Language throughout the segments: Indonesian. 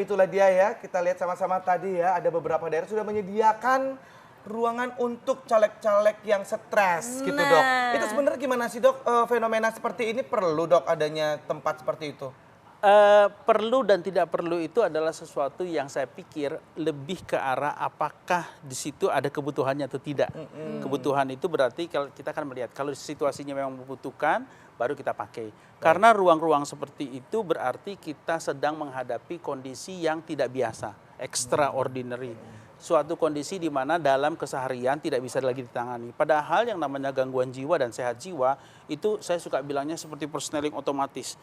itulah dia ya. Kita lihat sama-sama tadi ya, ada beberapa daerah sudah menyediakan ruangan untuk caleg-caleg yang stres gitu dok. Itu sebenarnya gimana sih dok, fenomena seperti ini perlu dok adanya tempat seperti itu? Perlu dan tidak perlu itu adalah sesuatu yang saya pikir lebih ke arah apakah di situ ada kebutuhannya atau tidak. Kebutuhan itu berarti kalau kita akan melihat kalau situasinya memang membutuhkan baru kita pakai. Karena ruang-ruang seperti itu berarti kita sedang menghadapi kondisi yang tidak biasa, extraordinary. Suatu kondisi di mana dalam keseharian tidak bisa lagi ditangani. Padahal yang namanya gangguan jiwa dan sehat jiwa itu saya suka bilangnya seperti persneling otomatis.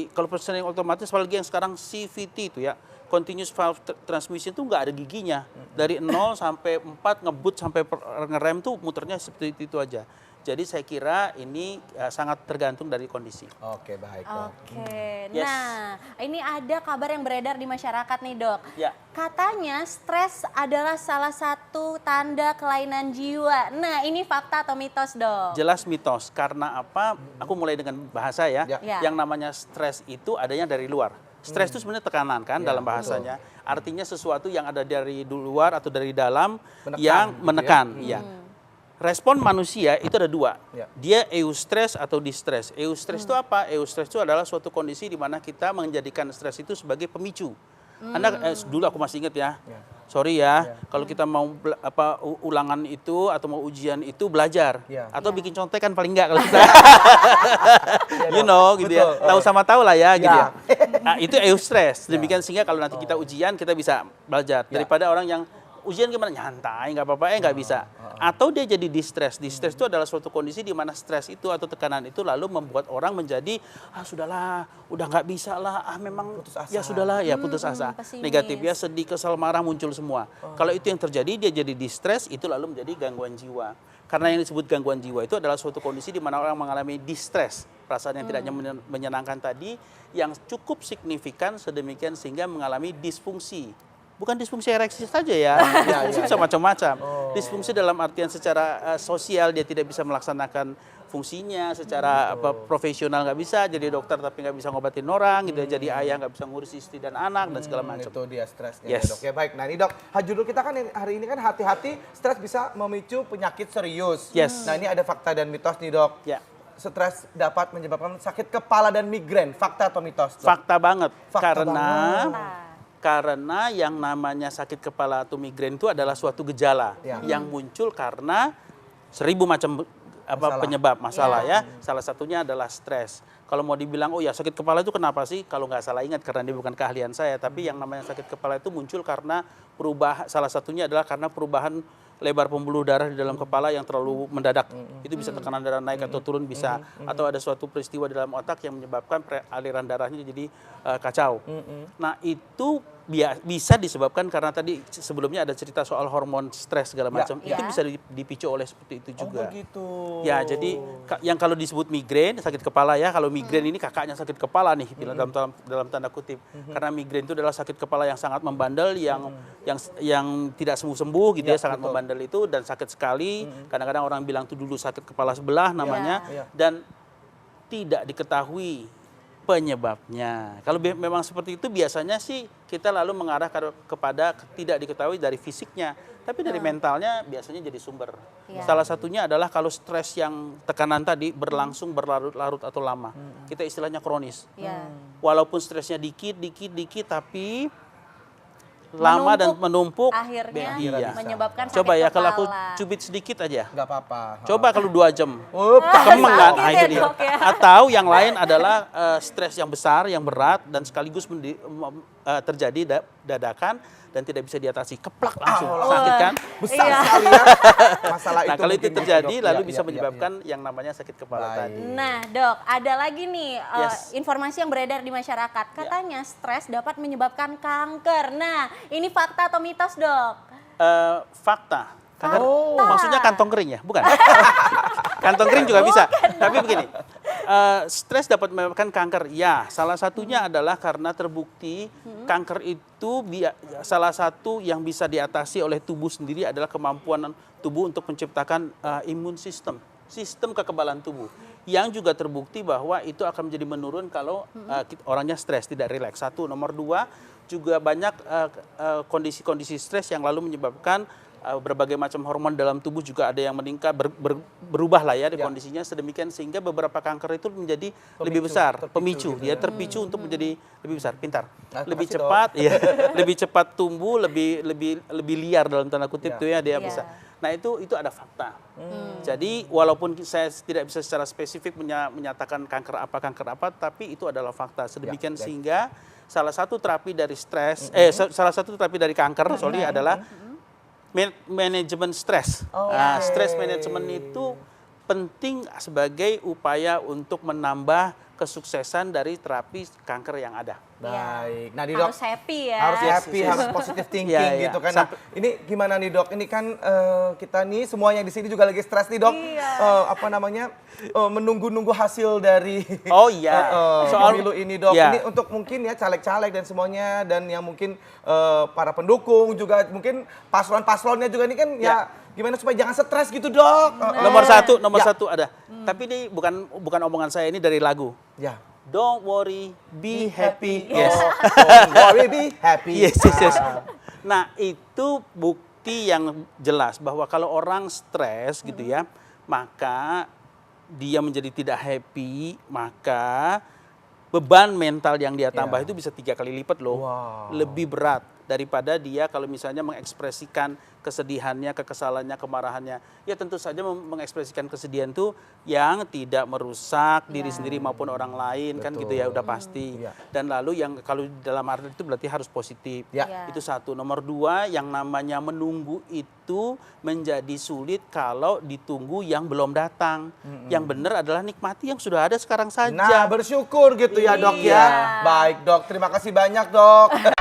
Kalau persneling otomatis apalagi yang sekarang CVT itu ya, continuous valve transmission itu nggak ada giginya. Dari 0 sampai 4 ngebut sampai ngerem tuh muternya seperti itu aja. Jadi saya kira ini sangat tergantung dari kondisi. Oke, baik dok. Oke, Yes. nah ini ada kabar yang beredar di masyarakat nih dok. Ya. Katanya stres adalah salah satu tanda kelainan jiwa. Nah ini fakta atau mitos dok? Jelas mitos, karena apa? Aku mulai dengan bahasa ya. Ya. Yang namanya stres itu adanya dari luar. Stres itu sebenarnya tekanan kan dalam bahasanya. Artinya sesuatu yang ada dari luar atau dari dalam yang menekan. Ya. Respon manusia itu ada dua. Ya. Dia eustress atau distress. Eustress itu apa? Eustress itu adalah suatu kondisi di mana kita menjadikan stres itu sebagai pemicu. Anda dulu aku masih ingat ya. Sorry ya, kalau kita mau ulangan itu atau mau ujian itu belajar atau bikin contekan paling enggak kalau kita you know gitu ya. Tahu sama tahu lah ya gitu ya. Nah, itu eustress. Demikian sehingga kalau nanti kita ujian kita bisa belajar daripada orang yang ujian gimana nyantai nggak apa-apa nggak bisa. Atau dia jadi distress. Distress itu adalah suatu kondisi di mana stres itu atau tekanan itu lalu membuat orang menjadi sudahlah, udah nggak bisa lah, memang ya sudahlah ya putus asa. Pesimis. Negatif ya, sedih, kesal, marah muncul semua. Kalau itu yang terjadi dia jadi distress itu lalu menjadi gangguan jiwa. Karena yang disebut gangguan jiwa itu adalah suatu kondisi di mana orang mengalami distress, perasaan yang tidak menyenangkan tadi yang cukup signifikan sedemikian sehingga mengalami disfungsi. Bukan disfungsi ereksi saja ya, disfungsi bisa macam-macam. Disfungsi dalam artian secara sosial dia tidak bisa melaksanakan fungsinya, secara profesional nggak bisa, jadi dokter tapi nggak bisa ngobatin orang, gitu ya, jadi ayah nggak bisa ngurus istri dan anak dan segala macam. Itu dia stresnya Yes. ya dok. Ya baik, nah ini dok, judul kita kan hari ini kan hati-hati stres bisa memicu penyakit serius. Yes. Nah ini ada fakta dan mitos nih dok. Ya. Stres dapat menyebabkan sakit kepala dan migrain, fakta atau mitos dok? Fakta banget, Fakta karena yang namanya sakit kepala atau migrain itu adalah suatu gejala yang muncul karena 1000 macam penyebab masalah ya. Salah satunya adalah stres. Kalau mau dibilang oh ya sakit kepala itu kenapa sih? Kalau nggak salah ingat karena ini bukan keahlian saya, tapi yang namanya sakit kepala itu muncul karena salah satunya adalah karena perubahan lebar pembuluh darah di dalam kepala yang terlalu mendadak. Itu bisa tekanan darah naik atau turun bisa. Atau ada suatu peristiwa di dalam otak yang menyebabkan aliran darahnya jadi kacau. Nah itu bisa disebabkan karena tadi sebelumnya ada cerita soal hormon stres segala macam. Itu bisa dipicu oleh seperti itu juga. Oh begitu. Ya jadi yang kalau disebut migrain, sakit kepala ya. Kalau migrain ini kakaknya sakit kepala nih dalam tanda kutip. Karena migrain itu adalah sakit kepala yang sangat membandel, yang tidak sembuh-sembuh gitu ya, sangat membandel itu dan sakit sekali. Kadang-kadang orang bilang itu dulu sakit kepala sebelah namanya dan tidak diketahui penyebabnya. Kalau memang seperti itu biasanya sih kita lalu mengarah kepada tidak diketahui dari fisiknya, tapi dari mentalnya biasanya jadi sumber. Salah satunya adalah kalau stres yang tekanan tadi berlangsung berlarut-larut atau lama. Kita istilahnya kronis. Walaupun stresnya dikit tapi lama dan menumpuk akhirnya menyebabkan sakit coba ya kepala. kalau aku cubit sedikit aja. Nggak apa-apa. Coba kalau 2 jam. Kemeng kan? Nah, itu dia. Atau yang lain adalah stres yang besar, yang berat dan sekaligus terjadi dadakan dan tidak bisa diatasi. Keplak langsung. Sakit kan? Besar sekali ya. Masalah itu. Nah, kalau itu mungkin terjadi dok. lalu bisa menyebabkan yang namanya sakit kepala tadi. Nah dok, ada lagi nih informasi yang beredar di masyarakat. Katanya stres dapat menyebabkan kanker. Nah ini fakta atau mitos dok? Fakta. Kanker, maksudnya kantong kering ya? Bukan? Kantong kering juga bisa. Tapi begini, stres dapat menyebabkan kanker. Ya, salah satunya adalah karena terbukti kanker itu salah satu yang bisa diatasi oleh tubuh sendiri adalah kemampuan tubuh untuk menciptakan imun sistem kekebalan tubuh. Yang juga terbukti bahwa itu akan menjadi menurun kalau orangnya stres, tidak rileks. 1, nomor 2, juga banyak kondisi-kondisi stres yang lalu menyebabkan berbagai macam hormon dalam tubuh juga ada yang meningkat, berubah lah ya di kondisinya sedemikian sehingga beberapa kanker itu menjadi lebih besar, pemicu, dia terpicu untuk menjadi lebih besar, pintar, lebih cepat, ya, lebih cepat tumbuh, lebih liar dalam tanda kutip tuh ya dia bisa. Nah itu ada fakta. Jadi walaupun saya tidak bisa secara spesifik menyatakan kanker apa, tapi itu adalah fakta. Sedemikian sehingga salah satu terapi dari stres, salah satu terapi dari kanker, adalah manajemen stres. Stres management itu penting sebagai upaya untuk menambah kesuksesan dari terapi kanker yang ada. Baik. Nah, Dok, harus happy ya. Harus happy, harus positive thinking gitu kan. Nah, ini gimana nih, Dok? Ini kan kita nih semuanya di sini juga lagi stres nih, Dok. Menunggu-nunggu hasil dari soal pemilu ini, Dok. Ini untuk mungkin ya caleg-caleg dan semuanya dan yang mungkin para pendukung juga mungkin paslon-paslonnya juga ini kan gimana supaya jangan stres gitu, Dok. Nomor satu ada. Tapi ini bukan omongan saya, ini dari lagu. Ya. Don't worry, be happy. Yes. Don't worry, be happy. Yes. Nah, itu bukti yang jelas bahwa kalau orang stres gitu ya, maka dia menjadi tidak happy, maka beban mental yang dia tambah itu bisa 3 kali lipat loh. Lebih berat daripada dia kalau misalnya mengekspresikan kesedihannya, kekesalannya, kemarahannya. Ya tentu saja mengekspresikan kesedihan itu yang tidak merusak diri sendiri maupun orang lain. Kan gitu ya, udah pasti. Dan lalu yang kalau dalam arti itu berarti harus positif. Itu satu. Nomor 2, yang namanya menunggu itu menjadi sulit kalau ditunggu yang belum datang. Yang benar adalah nikmati yang sudah ada sekarang saja. Nah, bersyukur gitu ya, Dok ya. Baik, Dok. Terima kasih banyak, Dok.